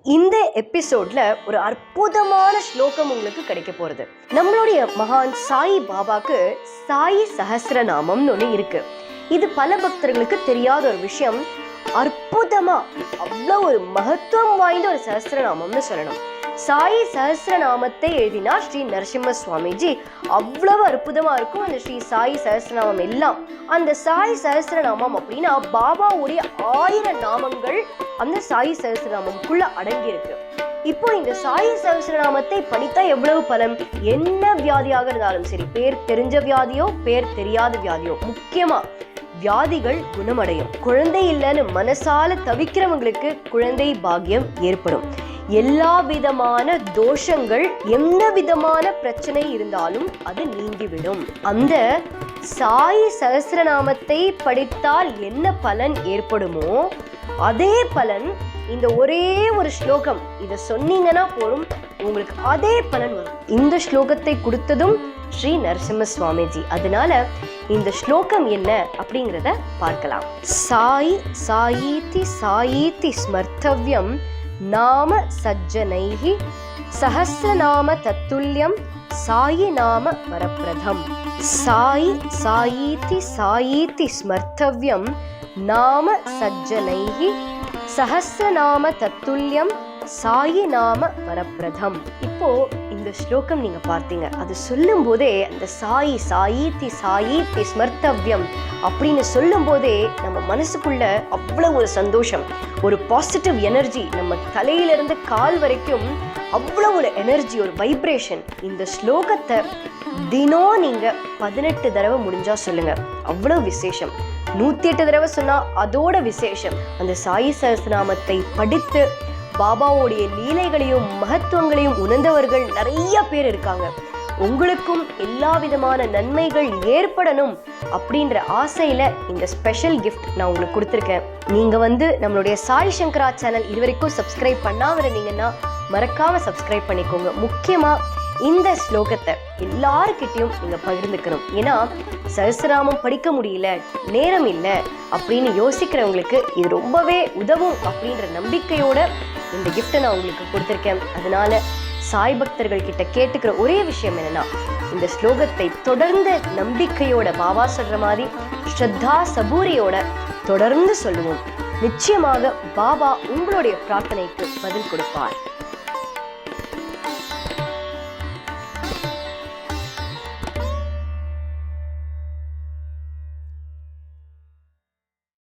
இந்த எபிசோட்ல ஒரு அற்புதமான ஸ்லோகம் உங்களுக்கு கிடைக்க போறது. நம்மளுடைய மகான் சாய் பாபாக்கு சாய் சஹஸ்ரநாமம்னு ஒன்று இருக்கு. இது பல பக்தர்களுக்கு தெரியாத ஒரு விஷயம். அற்புதமா அவ்வளோ ஒரு மகத்துவம் வாய்ந்த ஒரு சஹஸ்ரநாமம்னு சொல்லணும். சாய் சஹஸ்ரநாமத்தை எழுதினா ஸ்ரீ நரசிம்ம சுவாமிஜி. அவ்வளவு அற்புதமா இருக்கும் அந்த ஸ்ரீ சாய் சஹஸ்ரநாமம் எல்லாம். அந்த சாய் சஹஸ்ரநாமம் அப்படின்னா பாபாவுடைய 1000 நாமங்கள் அந்த சாய் சஹஸ்ரநாமம்குள்ள அடங்கி இருக்கு. இப்போ இந்த சாய் சஹஸ்ரநாமத்தை படித்தா எவ்வளவு பலன்? என்ன வியாதியாக இருந்தாலும் சரி, பேர் தெரிஞ்ச வியாதியோ பேர் தெரியாத வியாதியோ, முக்கியமா வியாதிகள் குணமடையும். குழந்தை இல்லைன்னு மனசால தவிக்கிறவங்களுக்கு குழந்தை பாக்கியம் ஏற்படும். எல்லா விதமான தோஷங்கள், எந்த விதமான பிரச்சனை இருந்தாலும் அது நீங்கிவிடும். அந்த சாய் சஹஸ்ரநாமத்தை படித்தால் என்ன பலன் ஏற்படுமோ அதே பலன் இந்த ஒரே ஒரு ஸ்லோகம் இதை சொன்னீங்கன்னா போதும், உங்களுக்கு அதே பலன் வரும். இந்த ஸ்லோகத்தை கொடுத்ததும் ஸ்ரீ நரசிம்ம சுவாமிஜி. அதனால இந்த ஸ்லோகம் என்ன அப்படிங்கிறத பார்க்கலாம். சாய் சாயீதி சாயீதி ஸ்மர்த்தவ்யம் நாம சஜ்ஜனைஹி சஹஸ்ரநாம தத்துல்யம் சாயி நாம வரப்பிரதம். சாய் சாயீதி சாயீதி ஸ்மர்த்தவ்யம் நாம சஜ்ஜனைஹி சஹஸ்ரநாம தத்துல்யம் சாயி நாம வரப்பிரதம். இப்போ இந்த ஸ்லோகம் நீங்க பார்த்தீங்க, அது சொல்லும் போதே அந்த சாயி சாயீதி சாயீதி ஸ்மர்த்தவ்யம் அப்படின்னு சொல்லும் போதே நம்ம மனசுக்குள்ள அவ்வளவு ஒரு சந்தோஷம், ஒரு பாசிட்டிவ் எனர்ஜி. நம்ம தலையிலிருந்து கால் வரைக்கும் அவ்வளவு ஒரு எனர்ஜி, ஒரு வைப்ரேஷன். இந்த ஸ்லோகத்தை தினம் நீங்க 18 தடவை முடிஞ்சா சொல்லுங்க, அவ்வளவு விசேஷம். 108 தடவை சொன்னா அதோட விசேஷம். அந்த சாயி சஹஸ்ரநாமத்தை படித்து பாபாவோடைய லீலைகளையும் மகத்துவங்களையும் உணர்ந்தவர்கள் நிறைய பேர் இருக்காங்க. உங்களுக்கும் எல்லா விதமான நன்மைகள் ஏற்படணும் அப்படின்ற ஆசையில இந்த ஸ்பெஷல் கிஃப்ட் நான் உங்களுக்கு கொடுத்துருக்கேன். நீங்க நம்மளுடைய சாய் சங்கரா சேனல் இதுவரைக்கும் சப்ஸ்கிரைப் பண்ணாம இருந்தீங்கன்னா மறக்காம சப்ஸ்கிரைப் பண்ணிக்கோங்க. முக்கியமா இந்த ஸ்லோகத்தை எல்லாருக்கிட்டையும் நீங்க பகிர்ந்துக்கணும். ஏன்னா சஹஸ்ரநாமம் படிக்க முடியல, நேரம் இல்லை அப்படின்னு யோசிக்கிறவங்களுக்கு இது ரொம்பவே உதவும் அப்படின்ற நம்பிக்கையோட இந்த கிஃப்டை நான் உங்களுக்கு கொடுத்துருக்கேன். அதனால சாய் பக்தர்கள் கிட்ட கேட்டுக்கிற ஒரே விஷயம் என்னன்னா, இந்த ஸ்லோகத்தை தொடர்ந்து நம்பிக்கையோட, பாபா சொல்ற மாதிரி ஸ்ரத்தா சபூரியோட தொடர்ந்து சொல்லுவோம். நிச்சயமாக பாபா உங்களுடைய பிரார்த்தனைக்கு பதில் கொடுப்பார்.